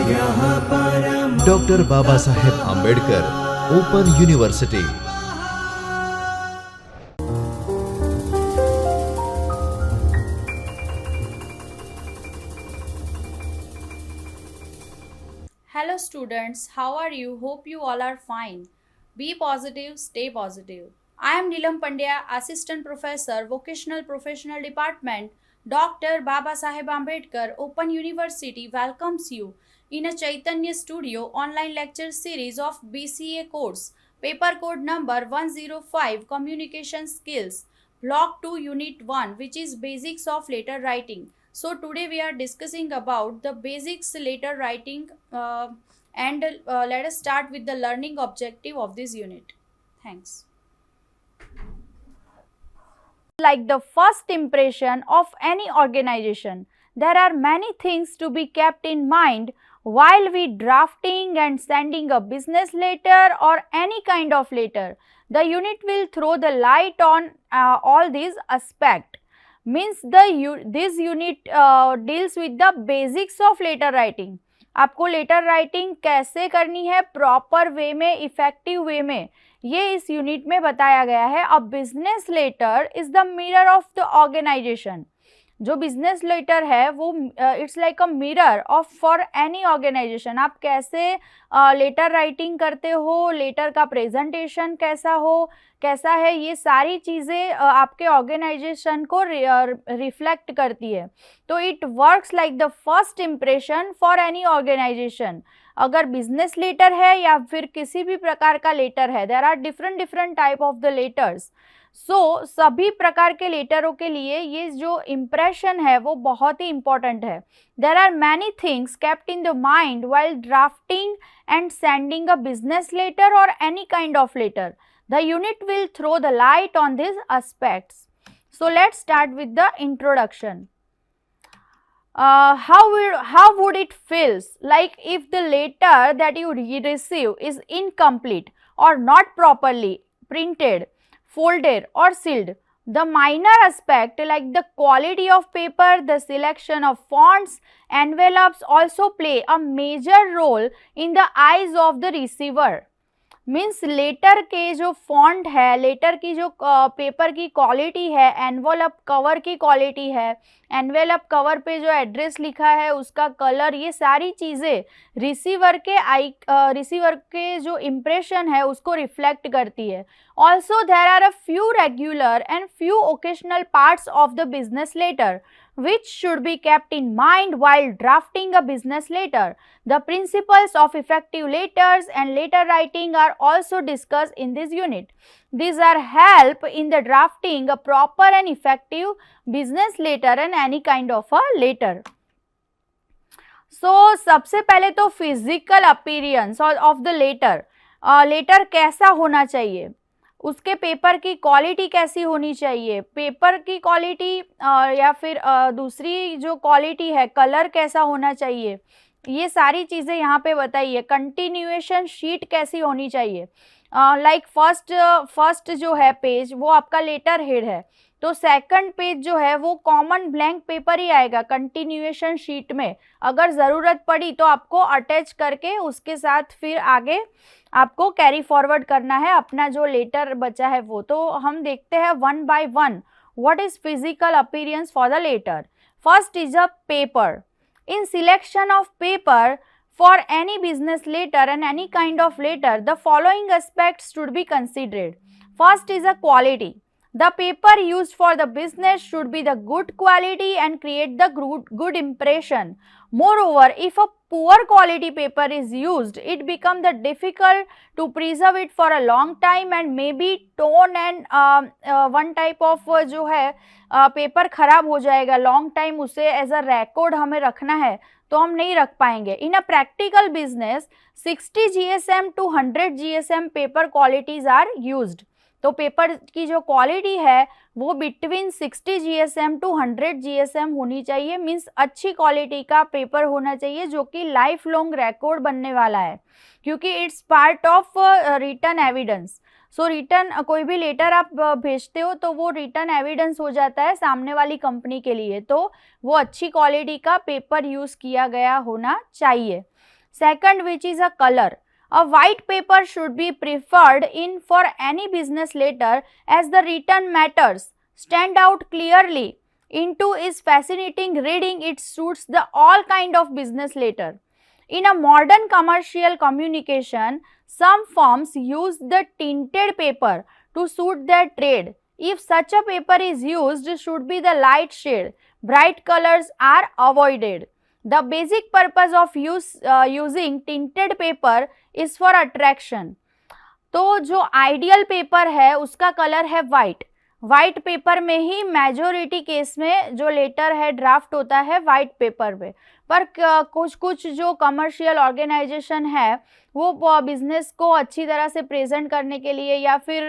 Doctor Baba Saheb Ambedkar open university. Hello students, how are you? Hope you all are fine. Be positive, stay positive. I am Neelam Pandya, Assistant Professor, Vocational Professional Department, Dr. Baba Saheb Ambedkar Open University welcomes you in a Chaitanya Studio online lecture series of BCA course, paper code number 105 Communication Skills, Block 2 Unit 1, which is Basics of Letter Writing. So today we are discussing about the basics letter writing and let us start with the learning objective of this unit. Thanks. Like the first impression of any organization, there are many things to be kept in mind while we drafting and sending a business letter or any kind of letter. The unit will throw the light on all these aspects. Means this unit deals with the basics of letter writing. आपको letter writing कैसे करनी है proper way में, effective way में, ये इस unit में बताया गया है. A business letter is the mirror of the organisation. जो बिजनेस लेटर है वो it's like a mirror of for any organisation. आप कैसे लेटर राइटिंग करते हो, लेटर का प्रेजेंटेशन कैसा है, ये सारी चीज़ें आपके ऑर्गेनाइजेशन को रिफ्लेक्ट करती है. तो it works like the first impression for any organization. अगर बिजनेस लेटर है या फिर किसी भी प्रकार का लेटर है, there are different type of the letters. So सभी प्रकार के लेटरों के लिए ये जो इम्प्रेशन है वो बहुत ही इम्पॉर्टेंट है. There are many things kept in the mind while drafting and sending a business letter और any kind of letter. The unit will throw the light on these aspects. So let's start with the introduction. How would it feels like if the letter that you receive is incomplete or not properly printed, folded or sealed? The minor aspect like the quality of paper, the selection of fonts, envelopes also play a major role in the eyes of the receiver. Means letter के जो font है, letter की जो paper की quality है, envelope cover की quality है, envelope cover पे जो एड्रेस लिखा है उसका कलर, ये सारी चीज़ें रिसीवर के जो इम्प्रेशन है उसको रिफ्लेक्ट करती है. Also there are a few regular and few occasional parts of the business letter which should be kept in mind while drafting a business letter. The principles of effective letters and letter writing are also discussed in this unit. These are help in the drafting a proper and effective business letter and any kind of a letter. So सबसे पहले तो physical appearance of the letter. Letter कैसा होना चाहिए, उसके paper की quality कैसी होनी चाहिए, पेपर की क्वालिटी या फिर दूसरी जो क्वालिटी है, कलर कैसा होना चाहिए, ये सारी चीज़ें यहाँ पे बताइए. कंटिन्यूएशन शीट कैसी होनी चाहिए. लाइक फर्स्ट जो है पेज वो आपका लेटर हेड है, तो सेकंड पेज जो है वो कॉमन ब्लैंक पेपर ही आएगा कंटिन्यूएशन शीट में. अगर ज़रूरत पड़ी तो आपको अटैच करके उसके साथ फिर आगे आपको कैरी फॉरवर्ड करना है अपना जो लेटर बचा है वो. तो हम देखते हैं one by one what is physical appearance for the letter. First is a paper. In selection of paper for any business letter and any kind of letter, the following aspects should be considered. First is a quality. The paper used for the business should be the good quality and create the good impression. Moreover, if a poor quality paper is used, it becomes the difficult to preserve it for a long time and maybe torn and one type of जो है paper खराब हो जाएगा. Long time उसे as a record हमें रखना है तो हम नहीं रख पाएंगे. In a practical business 60 GSM to 100 GSM paper qualities are used. तो पेपर की जो क्वालिटी है वो बिटवीन 60 GSM to 100 GSM होनी चाहिए. मीन्स अच्छी क्वालिटी का पेपर होना चाहिए जो कि लाइफ लॉन्ग रिकॉर्ड बनने वाला है, क्योंकि it's part of written evidence. So written कोई भी लेटर आप भेजते हो तो वो रिटर्न एविडेंस हो जाता है सामने वाली कंपनी के लिए. तो वो अच्छी क्वालिटी का पेपर यूज़ किया गया होना चाहिए. Second, which is a color. A white paper should be preferred in for any business letter as the written matters stand out clearly. Into is fascinating reading. It suits the all kind of business letter. In a modern commercial communication, some firms use the tinted paper to suit their trade. If such a paper is used, should be the light shade. Bright colors are avoided. The basic purpose of using tinted paper is for attraction. तो जो ideal paper है उसका colour है white. White paper में ही majority case में जो letter है draft होता है वाइट पेपर पे. पर कुछ कुछ जो कमर्शियल ऑर्गेनाइजेशन है वो बिजनेस को अच्छी तरह से प्रेजेंट करने के लिए या फिर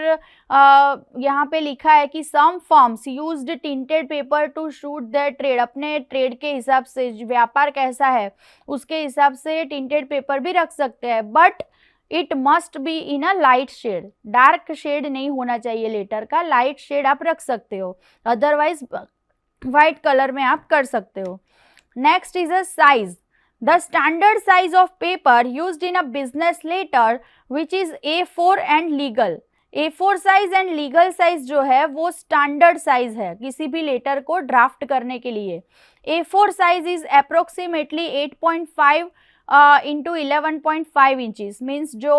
यहाँ पे लिखा है कि some firms used tinted paper to suit their trade. अपने ट्रेड के हिसाब से व्यापार कैसा है उसके हिसाब से टिंटेड पेपर भी रख सकते हैं. But it must be in a light shade. Dark shade नहीं होना चाहिए लेटर का. लाइट शेड आप रख सकते हो, अदरवाइज वाइट कलर में आप कर सकते हो. Next is a size. The standard size of paper used in a business letter which is A4 and legal. A4 size and legal size जो है वो स्टैंडर्ड साइज है किसी भी लेटर को ड्राफ्ट करने के लिए. A4 size is approximately 8.5 into 11.5 inches. Means जो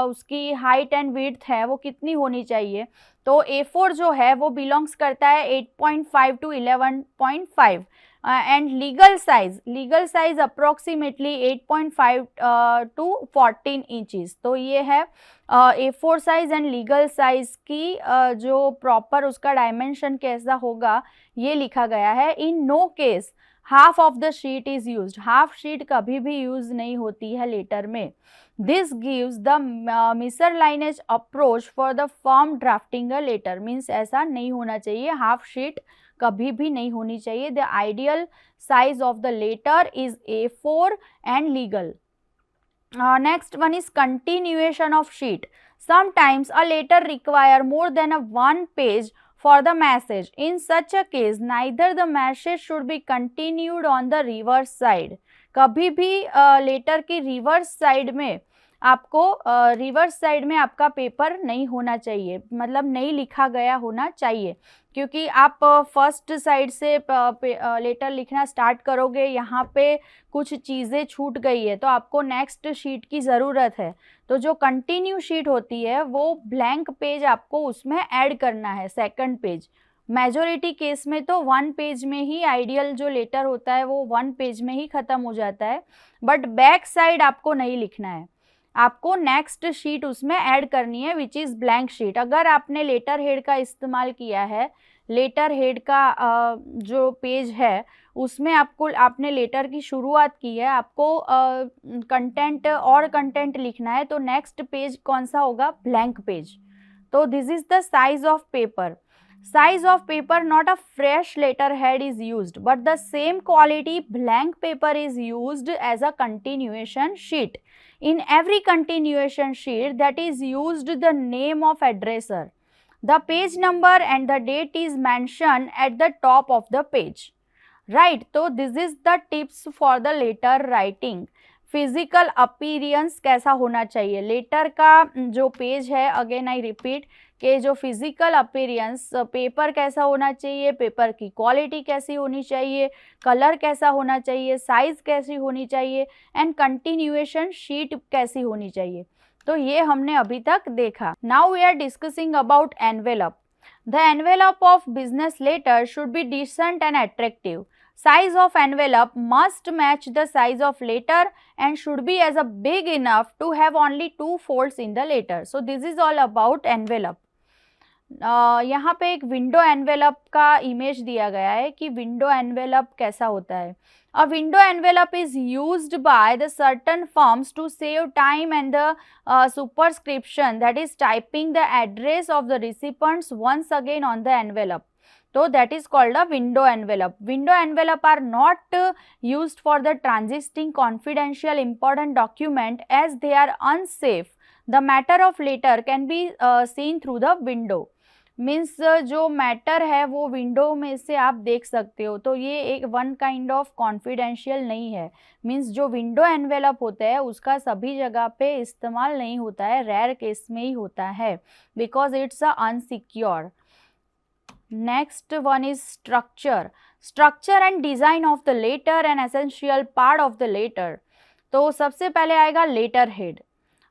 उसकी हाइट एंड विड्थ है वो कितनी होनी चाहिए. तो A4 जो है वो बिलोंग्स करता है 8.5 to 11.5 and legal size approximately 8.5 to 14 inches. तो ये है A4 size and legal size की जो प्रॉपर उसका डायमेंशन कैसा होगा ये लिखा गया है. In no case half of the sheet is use. Half sheet कभी भी यूज नहीं होती है लेटर में. This gives the miserliness approach for the firm drafting a letter. Means ऐसा नहीं होना चाहिए, हाफ शीट कभी भी नहीं होनी चाहिए. The ideal size of the letter is A4 and legal. Next one is continuation of sheet. Sometimes a letter require more than a one page for the message. In such a case, neither the message should be continued on the reverse side. कभी भी letter की reverse side में आपको reverse side में आपका paper नहीं होना चाहिए, मतलब नहीं लिखा गया होना चाहिए. क्योंकि आप फर्स्ट साइड से लेटर लिखना स्टार्ट करोगे, यहाँ पे कुछ चीज़ें छूट गई है तो आपको नेक्स्ट शीट की ज़रूरत है. तो जो कंटिन्यू शीट होती है वो ब्लैंक पेज आपको उसमें ऐड करना है, सेकंड पेज. मेजोरिटी केस में तो 1 पेज में ही आइडियल जो लेटर होता है वो 1 पेज में ही ख़त्म हो जाता है. बट बैक साइड आपको नहीं लिखना है, आपको नेक्स्ट शीट उसमें ऐड करनी है विच इज़ ब्लैंक शीट. अगर आपने लेटर हेड का इस्तेमाल किया है, लेटर हेड का जो पेज है उसमें आपने लेटर की शुरुआत की है, आपको कंटेंट और कंटेंट लिखना है, तो नेक्स्ट पेज कौन सा होगा? Blank page. तो this is the size of paper. Size of paper, not a fresh letterhead is used, but the same quality blank paper is used as a continuation sheet. In every continuation sheet that is used the name of addresser. The page number and the date is mentioned at the top of the page. Right, so this is the tips for the letter writing. Physical appearance कैसा होना चाहिए letter का जो page है, again I repeat कि जो physical appearance paper कैसा होना चाहिए, पेपर की क्वालिटी कैसी होनी चाहिए, कलर कैसा होना चाहिए, साइज कैसी होनी चाहिए एंड कंटिन्यूएशन शीट कैसी होनी चाहिए. तो ये हमने अभी तक देखा. Now we are discussing about envelope. The envelope of business letter should be decent and attractive. Size of envelope must match the size of letter and should be as a big enough to have only 2 folds in the letter. So this is all about envelope. यहाँ पे एक window envelope का image दिया गया है कि window envelope कैसा होता है. A window envelope is used by the certain firms to save time and the superscription, that is typing the address of the recipients once again on the envelope. So that is called a window envelope. Window envelope are not used for the transmitting confidential important document as they are unsafe. The matter of letter can be seen through the window. Means जो matter है वो window में से आप देख सकते हो, तो ये एक वन काइंड ऑफ कॉन्फिडेंशियल नहीं है। मीन्स जो विंडो एनवेलप होता है उसका सभी जगह पे इस्तेमाल नहीं होता है, रेयर केस में ही होता है, because it's a unsecure. Next one is structure. Structure and design of the letter and essential part of the letter. तो सबसे पहले आएगा लेटर हेड।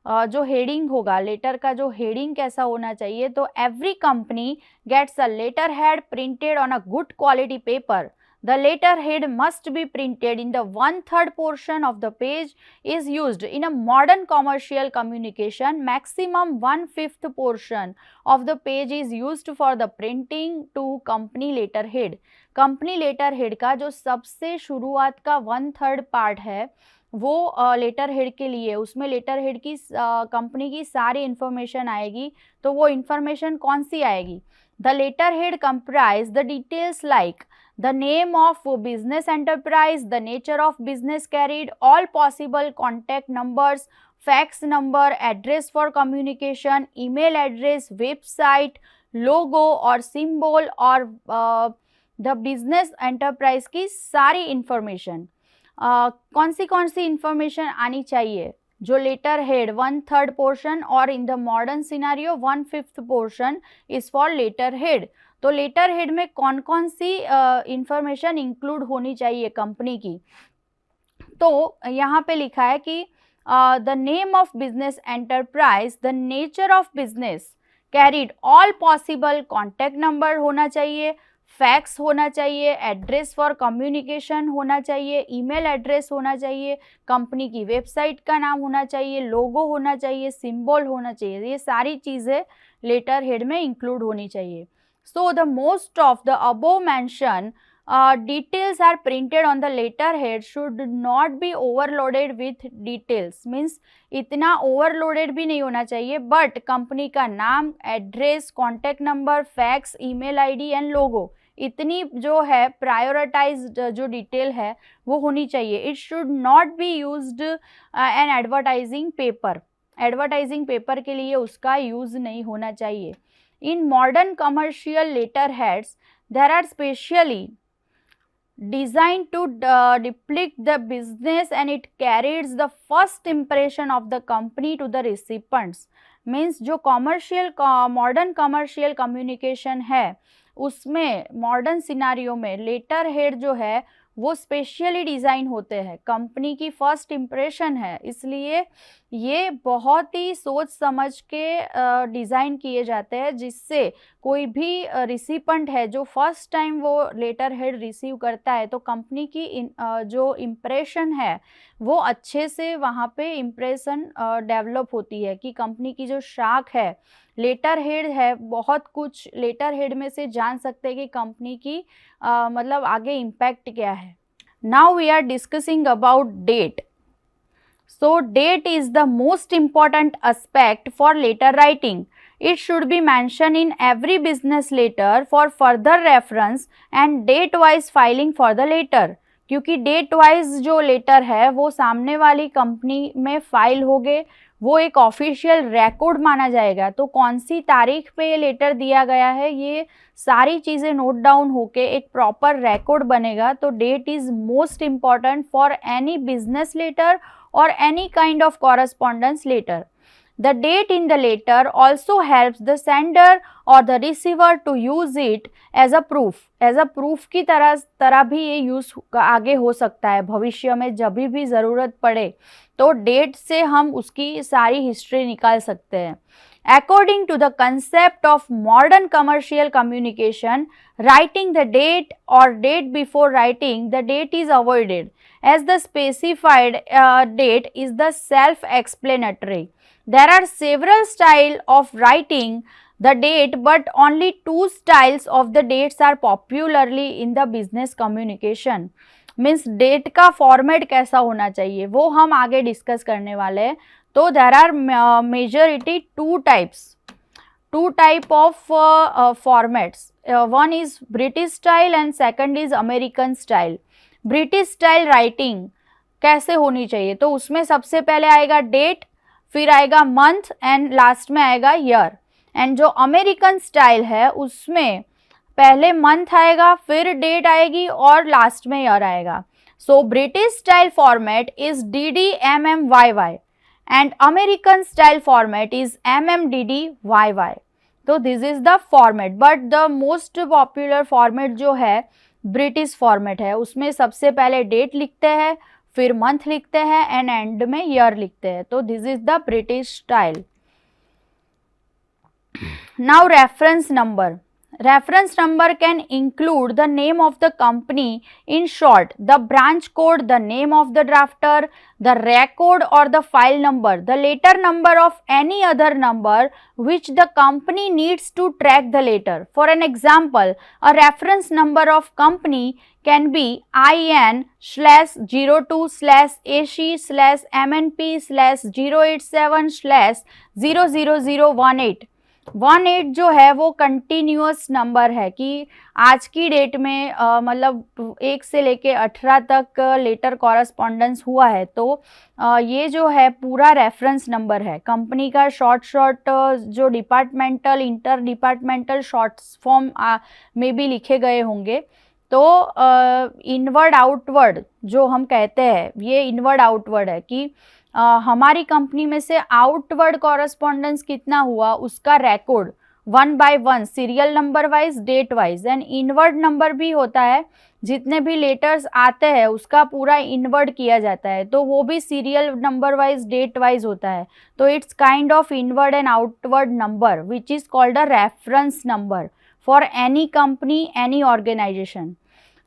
जो हेडिंग होगा, लेटर का जो हेडिंग कैसा होना चाहिए, तो every company gets a letter head printed on a good quality paper. The letterhead must be printed in the 1/3 portion of the page is used in a modern commercial communication. Maximum 1/5 portion of the page is used for the printing to company letterhead. Company letterhead का जो सबसे शुरुआत का 1/3 part है वो letter head के लिए, उसमें लेटर हेड की कंपनी की सारी इंफॉर्मेशन आएगी। तो वो इंफॉर्मेशन कौन सी आएगी? The letter head comprise the details like the name of business enterprise, the nature of business carried, all possible contact numbers, fax number, address for communication, email address, website, logo और symbol और the business enterprise की सारी information। कौन सी information आनी चाहिए? जो letter head 1/3 portion और in the modern scenario 1/5 portion is for letter head. तो लेटर हेड में कौन कौन सी इंफॉर्मेशन इंक्लूड होनी चाहिए कंपनी की? तो यहाँ पे लिखा है कि the name of business enterprise, the nature of business carried, all possible contact number होना चाहिए, फैक्स होना चाहिए, एड्रेस फॉर कम्युनिकेशन होना चाहिए, ईमेल एड्रेस होना चाहिए, कंपनी की वेबसाइट का नाम होना चाहिए, लोगो होना चाहिए, सिंबल होना चाहिए। ये सारी चीज़ें लेटर हेड में इंक्लूड होनी चाहिए। So the most of the above mention details are printed on the letterhead should not be overloaded with details। Means इतना overloaded भी नहीं होना चाहिए, बट कंपनी का नाम, address, contact number, fax, email ID and logo, इतनी जो है प्रायोरिटाइज्ड जो डिटेल है वो होनी चाहिए। It should not be used an advertising paper. Advertising paper के लिए उसका यूज नहीं होना चाहिए। In modern commercial letter heads there are specially designed to depict the business and it carries the first impression of the company to the recipients। Means जो commercial modern commercial communication है उसमें modern scenario में letter head जो है वो specially design होते हैं, company की फर्स्ट इम्प्रेशन है, इसलिए ये बहुत ही सोच समझ के डिज़ाइन किए जाते हैं, जिससे कोई भी रिसिपेंट है जो फर्स्ट टाइम वो लेटर हेड रिसीव करता है तो कंपनी की जो इम्प्रेशन है वो अच्छे से वहाँ पे इम्प्रेशन डेवलप होती है कि कंपनी की जो शाख है, लेटर हेड है, बहुत कुछ लेटर हेड में से जान सकते हैं कि कंपनी की मतलब आगे इम्पैक्ट क्या है। Now we are discussing about date. So date is the most important aspect for letter writing. It should be mentioned in every business letter for further reference and date wise filing for the letter। क्योंकि date wise जो letter है वो सामने वाली company में file हो गए, वो एक ऑफिशियल रिकॉर्ड माना जाएगा। तो कौन सी तारीख पे ये लेटर दिया गया है, ये सारी चीज़ें नोट डाउन होके एक प्रॉपर रिकॉर्ड बनेगा। तो date is most important for any business letter और any kind of correspondence letter. The date in the letter also helps the sender or the receiver to use it as a proof। As a proof की तरह भी ये use आगे हो सकता है भविष्य में, जब भी ज़रूरत पड़े तो डेट से हम उसकी सारी हिस्ट्री निकाल सकते हैं। According to the concept of modern commercial communication, writing the date or date before writing the date is avoided, as the specified date is the self-explanatory। There are several styles of writing the date, but only two styles of the dates are popularly in the business communication। Means date का format कैसा होना चाहिए वो हम आगे discuss करने वाले हैं। तो there are majority two type of formats. One is British style and second is American style. British style writing कैसे होनी चाहिए, तो उसमें सबसे पहले आएगा डेट, फिर आएगा मंथ एंड लास्ट में आएगा ईयर। एंड जो अमेरिकन स्टाइल है उसमें पहले मंथ आएगा, फिर डेट आएगी और लास्ट में ईयर आएगा. So British style format is DDMMYY and American style format is MMDDYY. तो this is the format, but the most popular format जो है ब्रिटिश फॉर्मेट है. उसमें सबसे पहले डेट लिखते हैं, फिर मंथ लिखते हैं एंड एंड में ईयर लिखते हैं. तो this is the British style. Now reference number. Reference number can include the name of the company, in short, the branch code, the name of the drafter, the record or the file number, the letter number of any other number which the company needs to track the letter. For an example, a reference number of company can be IN/02/AC/MNP/087/00018. 18 जो है वो continuous number है कि आज की date में मतलब 1 से लेके 18 तक लेटर कॉरस्पॉन्डेंस हुआ है. तो ये जो है पूरा रेफरेंस नंबर है. कंपनी का शॉर्ट जो departmental, inter departmental short form में भी लिखे गए होंगे. तो इनवर्ड आउटवर्ड जो हम कहते हैं, ये इनवर्ड आउटवर्ड है कि हमारी कंपनी में से आउटवर्ड कॉरस्पॉन्डेंस कितना हुआ उसका record 1 by 1 serial number wise, date wise. And inward number भी होता है, जितने भी लेटर्स आते हैं उसका पूरा इनवर्ड किया जाता है, तो वो भी serial number wise, date wise होता है. तो it's kind of inward and outward number which is called a reference number for any company, any organisation.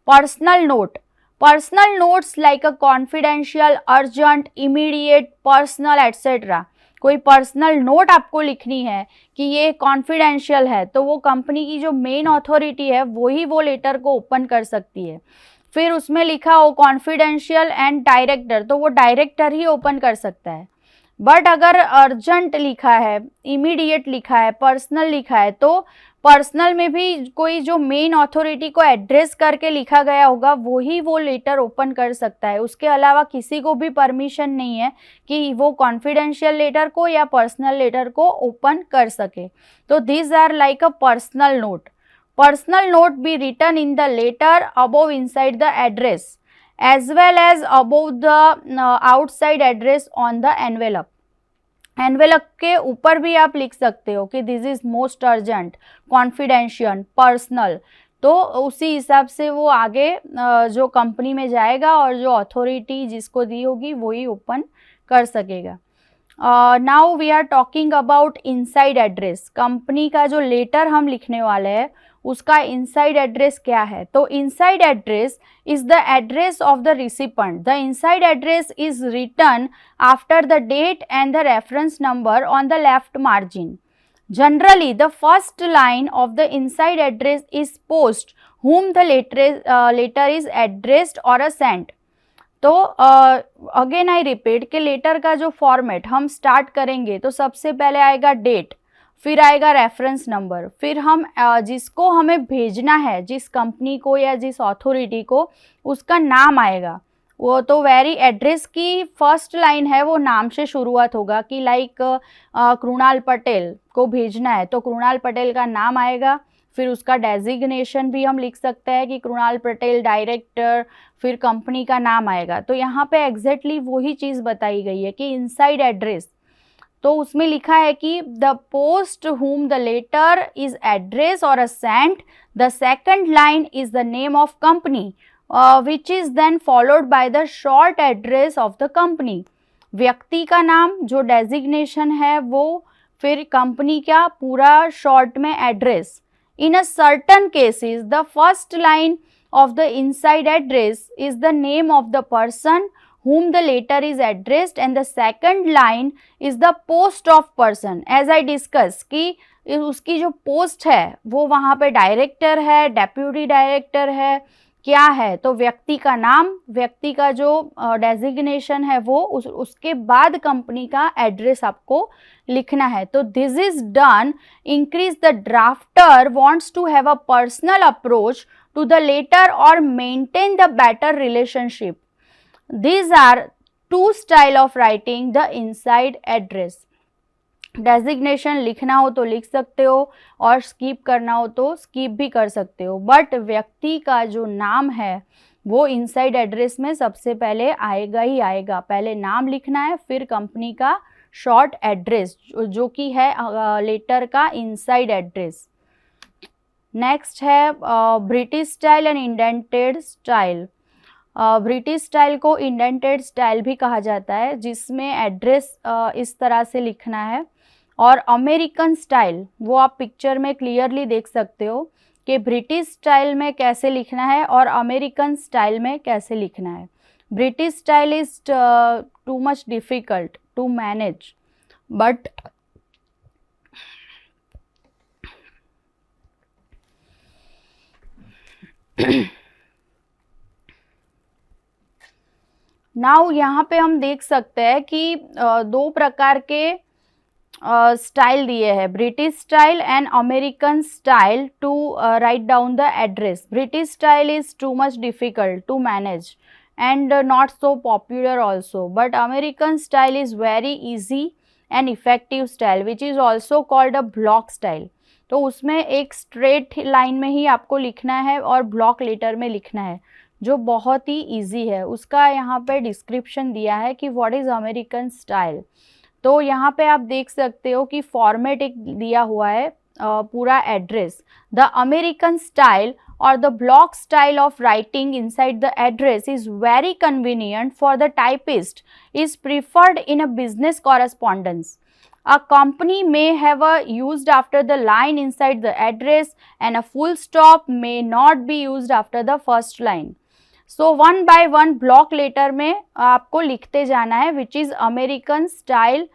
Personal note. Personal notes like a confidential, urgent, immediate, personal etc. कोई personal note आपको लिखनी है कि ये confidential है, तो वो company की जो मेन अथॉरिटी है वही वो लेटर को ओपन कर सकती है. फिर उसमें लिखा हो कॉन्फिडेंशियल एंड डायरेक्टर, तो वो डायरेक्टर ही ओपन कर सकता है. बट अगर अर्जेंट लिखा है, इमीडिएट लिखा है, पर्सनल लिखा है, तो पर्सनल में भी कोई जो मेन अथॉरिटी को एड्रेस करके लिखा गया होगा वही वो लेटर ओपन कर सकता है. उसके अलावा किसी को भी परमिशन नहीं है कि वो कॉन्फिडेंशियल लेटर को या पर्सनल लेटर को ओपन कर सके. तो this are like a personal note. Personal note be written in the letter above inside the address as well as above the outside address on the envelope. Envelope के ऊपर भी आप लिख सकते हो कि this is most urgent, confidential, personal. तो उसी हिसाब से वो आगे जो कंपनी में जाएगा और जो अथॉरिटी जिसको दी होगी वही ओपन कर सकेगा. Now we are talking about inside address. Company का जो लेटर हम लिखने वाले हैं उसका इनसाइड एड्रेस क्या है. तो inside address is the address of the recipient. The inside address is written after the date and the reference number on the left margin. Generally, the first line of the inside address is post whom the letter is addressed or sent. तो again I repeat कि letter का जो format हम start करेंगे तो सबसे पहले आएगा डेट, फिर आएगा रेफरेंस नंबर, फिर हम जिसको हमें भेजना है, जिस कंपनी को या जिस अथॉरिटी को, उसका नाम आएगा. वो तो वेरी एड्रेस की फर्स्ट लाइन है वो नाम से शुरुआत होगा कि लाइक कृणाल पटेल को भेजना है तो कृणाल पटेल का नाम आएगा. फिर उसका डेजिग्नेशन भी हम लिख सकते हैं कि कृणाल पटेल डायरेक्टर, फिर कंपनी का नाम आएगा. तो यहाँ पे एग्जैक्टली वही चीज़ बताई गई है कि इनसाइड एड्रेस. तो उसमें लिखा है कि the post whom the letter is addressed or sent. The second line is the name of company which is then followed by the short address of the company. व्यक्ति का नाम जो डेजिग्नेशन है वो, फिर कंपनी का पूरा शॉर्ट में address. In a certain cases the first line of the inside address is the name of the person whom the letter is addressed and the second line is the post of person. As I discussed कि उसकी जो post है वो वहाँ पे director है, deputy director है, क्या है, तो व्यक्ति का नाम, व्यक्ति का जो डेजिग्नेशन है वो, उसके बाद कंपनी का एड्रेस आपको लिखना है. तो this is done increase the drafter wants to have a personal approach to the letter और maintain the better relationship. These are two style of writing the inside address. Designation लिखना हो तो लिख सकते हो और स्किप करना हो तो स्किप भी कर सकते हो, बट व्यक्ति का जो नाम है वो इनसाइड एड्रेस में सबसे पहले आएगा ही आएगा। पहले नाम लिखना है, फिर कंपनी का शॉर्ट एड्रेस जो कि है लेटर का इनसाइड एड्रेस। नेक्स्ट है British style and indented style. British style को इंडेंटेड स्टाइल भी कहा जाता है, जिसमें एड्रेस इस तरह से लिखना है। और अमेरिकन स्टाइल वो आप पिक्चर में क्लियरली देख सकते हो कि ब्रिटिश स्टाइल में कैसे लिखना है और अमेरिकन स्टाइल में कैसे लिखना है। British style is too much difficult to manage, but now यहाँ पे हम देख सकते हैं कि दो प्रकार के स्टाइल दिए हैं, British style and American style to write down the address. British style is too much difficult to manage and not so popular also, but American style is very easy and effective style which is also called a block style। तो उसमें एक straight line में ही आपको लिखना है और block letter में लिखना है, जो बहुत ही इजी है। उसका यहाँ पे डिस्क्रिप्शन दिया है कि व्हाट इज़ अमेरिकन स्टाइल। तो यहाँ पे आप देख सकते हो कि फॉर्मेट एक दिया हुआ है पूरा address. The American style or the block style of writing inside the address is very convenient for the typist, is preferred in a business correspondence. A company may have a used after the line inside the address and a full stop may not be used after the first line. So one by one block letter में आपको लिखते जाना है which is American style,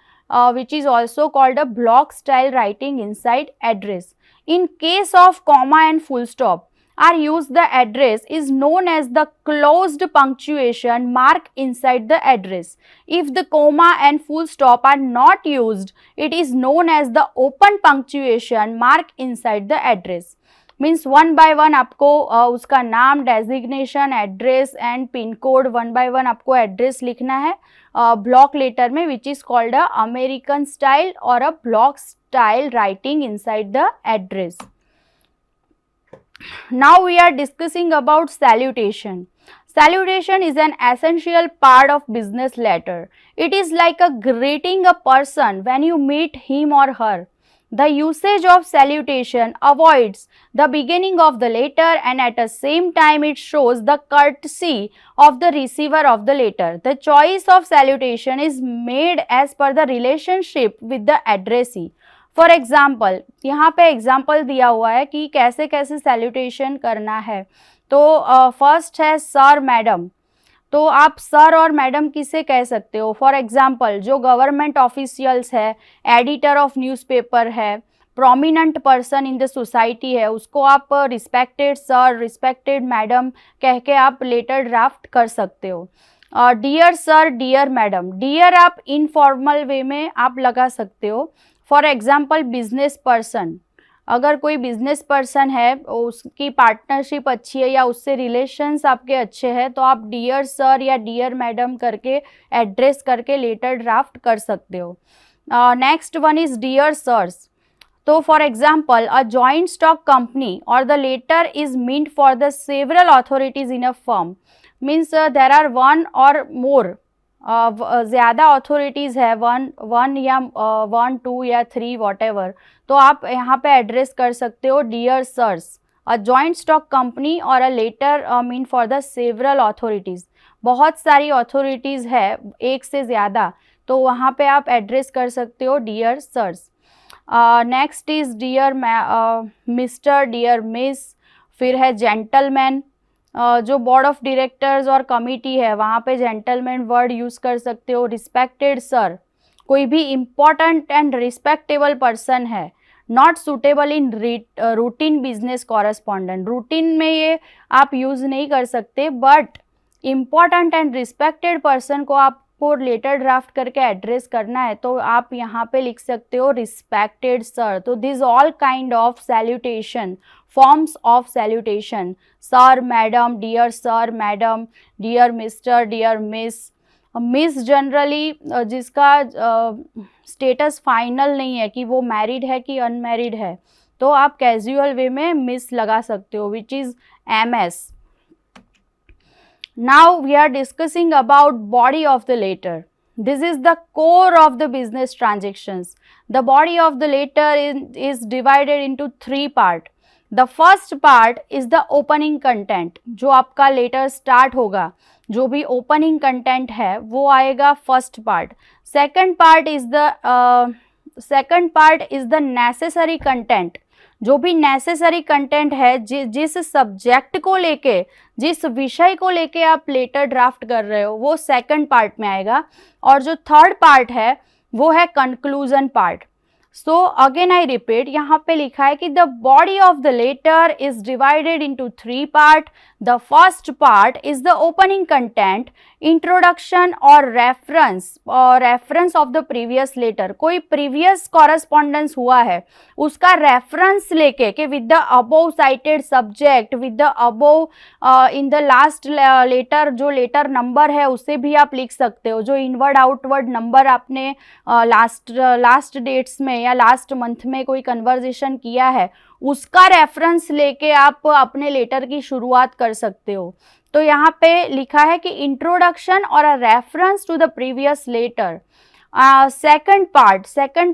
which is also called a block style writing inside address. In case of comma and full stop are used, the address is known as the closed punctuation mark inside the address. If the comma and full stop are not used, it is known as the open punctuation mark inside the address. Means one by one आपको उसका नाम, designation, address and pin code one by one आपको address लिखना है block letter में, which is called a American style और a block style writing inside the address. Now we are discussing about salutation. Salutation is an essential part of business letter. It is like a greeting a person when you meet him or her. The usage of salutation avoids the beginning of the letter and at the same time it shows the courtesy of the receiver of the letter. The choice of salutation is made as per the relationship with the addressee. For example, यहाँ पे example दिया हुआ है कि कैसे कैसे salutation करना है. तो फर्स्ट है सर मैडम. तो आप सर और मैडम किसे कह सकते हो? फॉर एग्जाम्पल जो गवर्नमेंट ऑफिशियल्स है, एडिटर ऑफ न्यूज़पेपर है, prominent person in the society है, उसको आप रिस्पेक्टेड सर, रिस्पेक्टेड मैडम कह के आप लेटर ड्राफ्ट कर सकते हो. Dear sir, dear madam. Dear आप इनफॉर्मल वे में आप लगा सकते हो. फॉर एग्जाम्पल बिजनेस पर्सन, अगर कोई बिजनेस पर्सन है, उसकी पार्टनरशिप अच्छी है या उससे रिलेशंस आपके अच्छे हैं, तो आप डियर सर या डियर मैडम करके एड्रेस करके लेटर ड्राफ्ट कर सकते हो. Next one is dear sirs. तो for example a joint stock company और the letter is meant for the several authorities in a firm. Means there are one और more, ज़्यादा authorities है, one या 1, 2 या 3 वॉटेवर, तो आप यहाँ पे एड्रेस कर सकते हो dear sirs. A joint stock company और a letter mean for the several authorities. बहुत सारी अथॉरिटीज़ है, एक से ज़्यादा, तो वहाँ पे आप एड्रेस कर सकते हो dear sirs. Next is dear mister, dear miss. फिर है जेंटलमैन. जो बोर्ड ऑफ डायरेक्टर्स और कमिटी है वहाँ पे जेंटलमैन वर्ड यूज़ कर सकते हो. रिस्पेक्टेड सर, कोई भी इम्पॉर्टेंट एंड रिस्पेक्टेबल पर्सन है, not suitable in routine business correspondent. Routine में ये आप यूज़ नहीं कर सकते, but important and respected person को आपको लेटर ड्राफ्ट करके एड्रेस करना है, तो आप यहाँ पे लिख सकते हो रिस्पेक्टेड सर. तो this all kind of salutation, forms of salutation, sir, madam, dear sir, madam, dear Mr., dear Miss, miss generally जिसका स्टेटस फाइनल नहीं है कि वो मैरिड है कि अनमैरिड है, तो आप कैजुअल वे में मिस लगा सकते हो, which is MS. Now we are discussing about body of the letter. This is the core of the business transactions. The body of the letter is divided into 3 parts. The first part is the opening content. जो आपका letter start होगा, जो भी opening content है वो आएगा first part. Second part is the necessary content. जो भी नेसेसरी कंटेंट है, जिस सब्जेक्ट को लेके, जिस विषय को लेके आप लेटर ड्राफ्ट कर रहे हो, वो सेकंड पार्ट में आएगा. और जो थर्ड पार्ट है वो है conclusion part. So again I repeat, यहाँ पे लिखा है कि the body of the letter is divided into 3 part. The first part is the opening content, introduction और reference of the previous letter. कोई प्रीवियस कॉरेस्पॉन्डेंस हुआ है उसका रेफरेंस लेके कि with the above cited subject, with the above in the last letter, जो letter number है उसे भी आप लिख सकते हो. जो इनवर्ड आउटवर्ड नंबर आपने लास्ट डेट्स में या लास्ट मंथ में कोई कन्वर्जेशन किया है उसका रेफरेंस लेके आप अपने लेटर की शुरुआत कर सकते हो. तो यहाँ पे लिखा है कि इंट्रोडक्शन और a reference to the previous letter. Second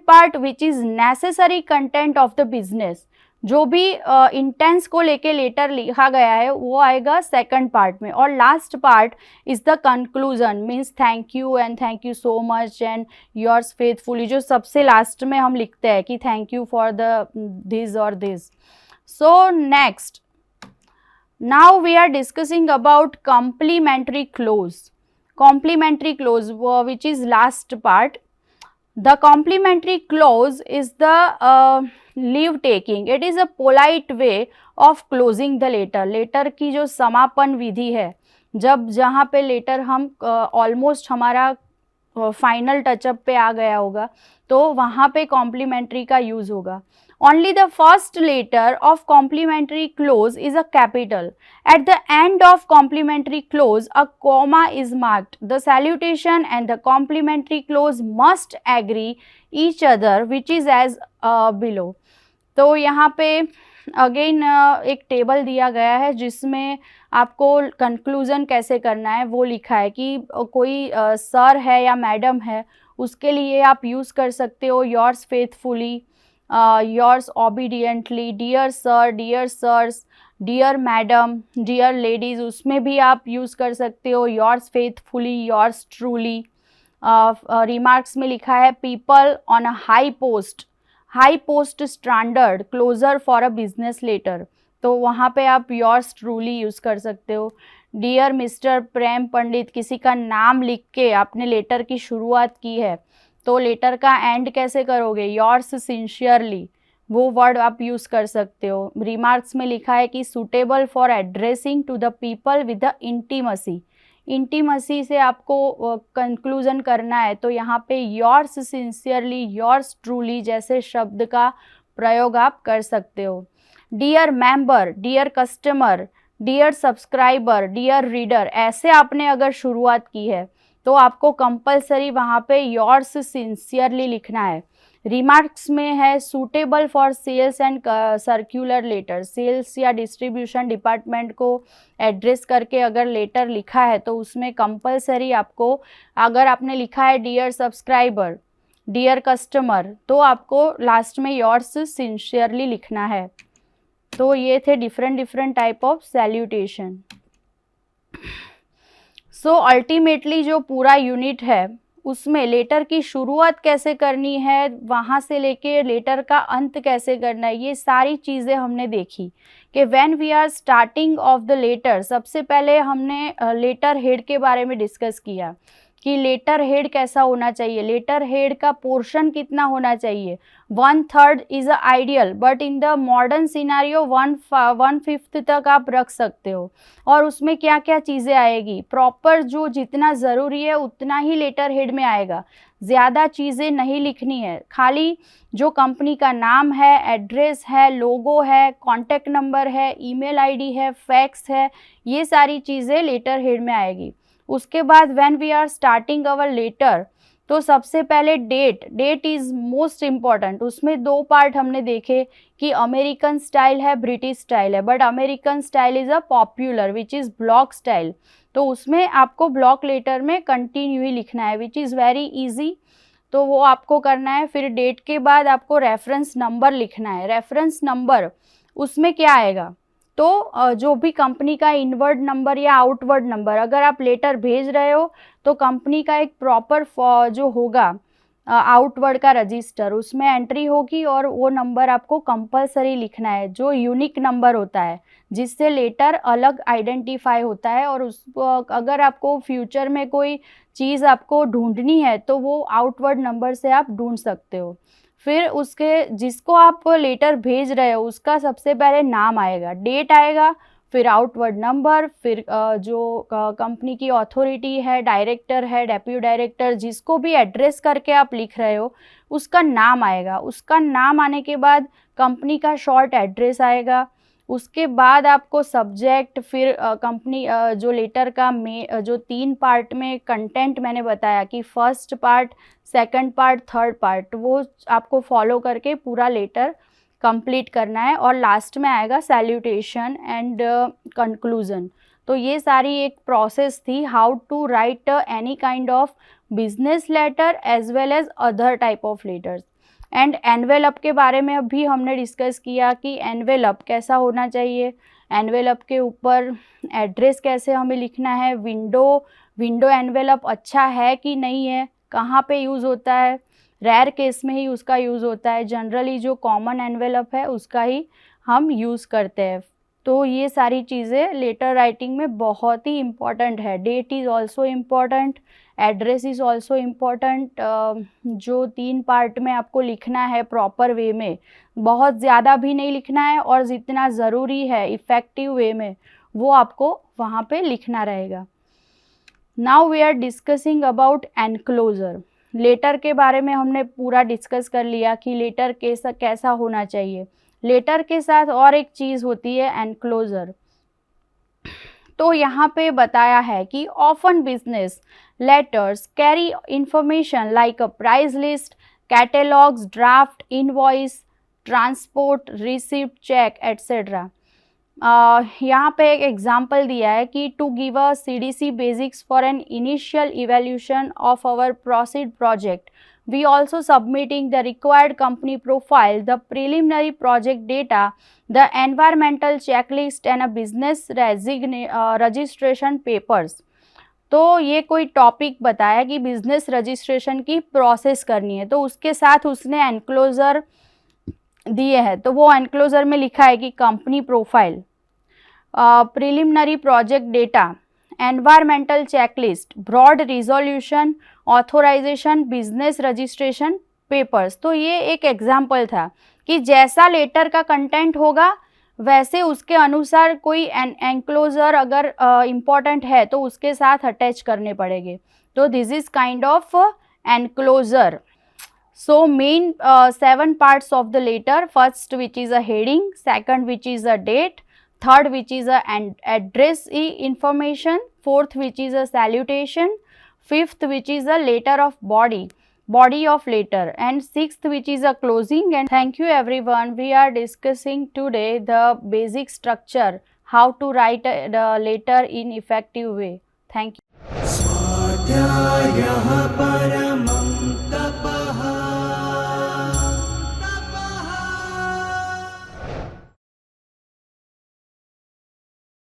part which is necessary content of the business. जो भी इंटेंस को लेके लेटर लिखा गया है वो आएगा सेकंड पार्ट में. और last part is the conclusion, means thank you and thank you so much and yours faithfully, जो सबसे लास्ट में हम लिखते हैं कि thank you for the this और this. So next, now we are discussing about complementary clause, which is last part. The complementary clause is the leave taking. It is a polite way of closing the letter. Letter की जो समापन विधि है, जब जहाँ पे letter हम almost हमारा final touch-up पे आ गया होगा, तो वहाँ पे कॉम्प्लीमेंट्री का यूज होगा. Only the first letter of complementary clause is a capital. At the end of complementary clause, a comma is marked. The salutation and the complementary clause must agree each other, which is as below. तो यहाँ पे again एक table दिया गया है जिसमें आपको conclusion कैसे करना है वो लिखा है कि कोई सर है या मैडम है, उसके लिए आप यूज़ कर सकते हो yours faithfully, yours obediently, dear sir, dear sirs, dear madam, dear ladies, उसमें भी आप यूज़ कर सकते हो yours faithfully, yours truly. Remarks में लिखा है people on a high post standard closer for a business letter, तो वहाँ पे आप yours truly यूज़ कर सकते हो. डियर मिस्टर प्रेम पंडित, किसी का नाम लिख के आपने लेटर की शुरुआत की है, तो लेटर का एंड कैसे करोगे, योर्स सिंसियरली, वो वर्ड आप यूज़ कर सकते हो. रिमार्क्स में लिखा है कि suitable for addressing to the people with the intimacy से आपको कंक्लूजन करना है, तो यहाँ पे योर्स सिंसियरली, योर्स ट्रूली जैसे शब्द का प्रयोग आप कर सकते हो. Dear member, dear customer, dear subscriber, dear reader, ऐसे आपने अगर शुरुआत की है तो आपको कंपलसरी वहाँ पे योर्स सिंसियरली लिखना है. रिमार्क्स में है suitable for sales and circular letter. Sales या डिस्ट्रीब्यूशन डिपार्टमेंट को एड्रेस करके अगर लेटर लिखा है तो उसमें कंपलसरी आपको, अगर आपने लिखा है डियर सब्सक्राइबर, डियर कस्टमर, तो आपको लास्ट में योर्स सिंसियरली लिखना है. तो ये थे different type of salutation. So ultimately जो पूरा यूनिट है उसमें लेटर की शुरुआत कैसे करनी है, वहाँ से लेके लेटर का अंत कैसे करना है, ये सारी चीज़ें हमने देखी कि when we are starting of the letter, सबसे पहले हमने लेटर हेड के बारे में डिस्कस किया कि लेटर हेड कैसा होना चाहिए, लेटर हेड का पोर्शन कितना होना चाहिए. 1/3 is a ideal, but in the modern scenario 1/5 तक आप रख सकते हो. और उसमें क्या क्या चीज़ें आएगी, प्रॉपर जो जितना ज़रूरी है उतना ही लेटर हेड में आएगा, ज़्यादा चीज़ें नहीं लिखनी है. खाली जो कंपनी का नाम है, एड्रेस है, लोगो है, कॉन्टैक्ट नंबर है, ईमेल आईडी है, फैक्स है, ये सारी चीज़ें लेटर हेड में आएगी. उसके बाद when we are starting our letter, तो सबसे पहले डेट इज़ मोस्ट इम्पॉर्टेंट। उसमें दो पार्ट हमने देखे कि अमेरिकन स्टाइल है, ब्रिटिश स्टाइल है, but American style is a popular which is block style. तो उसमें आपको ब्लॉक लेटर में कंटिन्यू ही लिखना है विच इज़ वेरी इजी, तो वो आपको करना है। फिर डेट के बाद आपको रेफरेंस नंबर लिखना है। रेफरेंस नंबर उसमें क्या आएगा, तो जो भी कंपनी का इनवर्ड नंबर या आउटवर्ड नंबर, अगर आप लेटर भेज रहे हो तो कंपनी का एक प्रॉपर जो होगा आउटवर्ड का रजिस्टर, उसमें एंट्री होगी और वो नंबर आपको कंपलसरी लिखना है, जो यूनिक नंबर होता है जिससे लेटर अलग आइडेंटिफाई होता है। और उस अगर आपको फ्यूचर में कोई चीज़ आपको ढूंढनी है तो वो आउटवर्ड नंबर से आप ढूंढ सकते हो। फिर उसके जिसको आप लेटर भेज रहे हो उसका सबसे पहले नाम आएगा, डेट आएगा, फिर आउटवर्ड नंबर, फिर जो कंपनी की अथॉरिटी है, डायरेक्टर है, डेप्यूटी डायरेक्टर, जिसको भी एड्रेस करके आप लिख रहे हो उसका नाम आएगा। उसका नाम आने के बाद कंपनी का शॉर्ट एड्रेस आएगा। उसके बाद आपको सब्जेक्ट, फिर कंपनी जो लेटर का जो 3 पार्ट में कंटेंट मैंने बताया कि first part, second part, third part, वो आपको फॉलो करके पूरा लेटर कंप्लीट करना है। और लास्ट में आएगा सैल्यूटेशन एंड कंक्लूजन। तो ये सारी एक प्रोसेस थी how to write any kind of business letter as well as other type of letters. And envelope के बारे में अभी हमने डिस्कस किया कि एनवेलप कैसा होना चाहिए, एनवेलप के ऊपर एड्रेस कैसे हमें लिखना है, विंडो एनवेलप अच्छा है कि नहीं है, कहाँ पे यूज़ होता है, रेयर केस में ही उसका यूज़ होता है, जनरली जो कॉमन एनवेलप है उसका ही हम यूज़ करते हैं। तो ये सारी चीज़ें लेटर राइटिंग में बहुत ही इम्पॉर्टेंट है। That is also important, address is also important. जो 3 पार्ट में आपको लिखना है प्रॉपर वे में, बहुत ज़्यादा भी नहीं लिखना है और जितना ज़रूरी है इफ़ेक्टिव वे में वो आपको वहाँ पे लिखना रहेगा। Now we are discussing about enclosure. Letter के बारे में हमने पूरा डिस्कस कर लिया कि लेटर कैसा होना चाहिए। लेटर के साथ और एक चीज़ होती है एनक्लोजर। तो यहाँ पे बताया है कि often business letters carry information like a price list, catalogues, draft, invoice, transport, receipt, cheque etcetera. यहाँ पे एक एग्जाम्पल दिया है कि to give a CDC basics for an initial evaluation of our proceed project, we also submitting the required company profile, the preliminary project data, the environmental checklist and a business registration papers। तो ये कोई topic बताया कि business registration की process करनी है, तो उसके साथ उसने एनक्लोजर दिए हैं। तो वो एनक्लोजर में लिखा है कि company profile, preliminary project data, environmental checklist, broad resolution, authorization, business registration papers. तो ये एक एग्जाम्पल था कि जैसा लेटर का कंटेंट होगा वैसे उसके अनुसार कोई एनक्लोजर अगर इम्पॉर्टेंट है तो उसके साथ अटैच करने पड़ेंगे। तो this is kind of enclosure. So main 7 parts of the letter, first which is a heading, second which is a date, third which is a address information, fourth which is a salutation, fifth which is a letter of body of letter, and sixth which is a closing. And thank you everyone. We are discussing today the basic structure, how to write the letter in effective way. Thank you.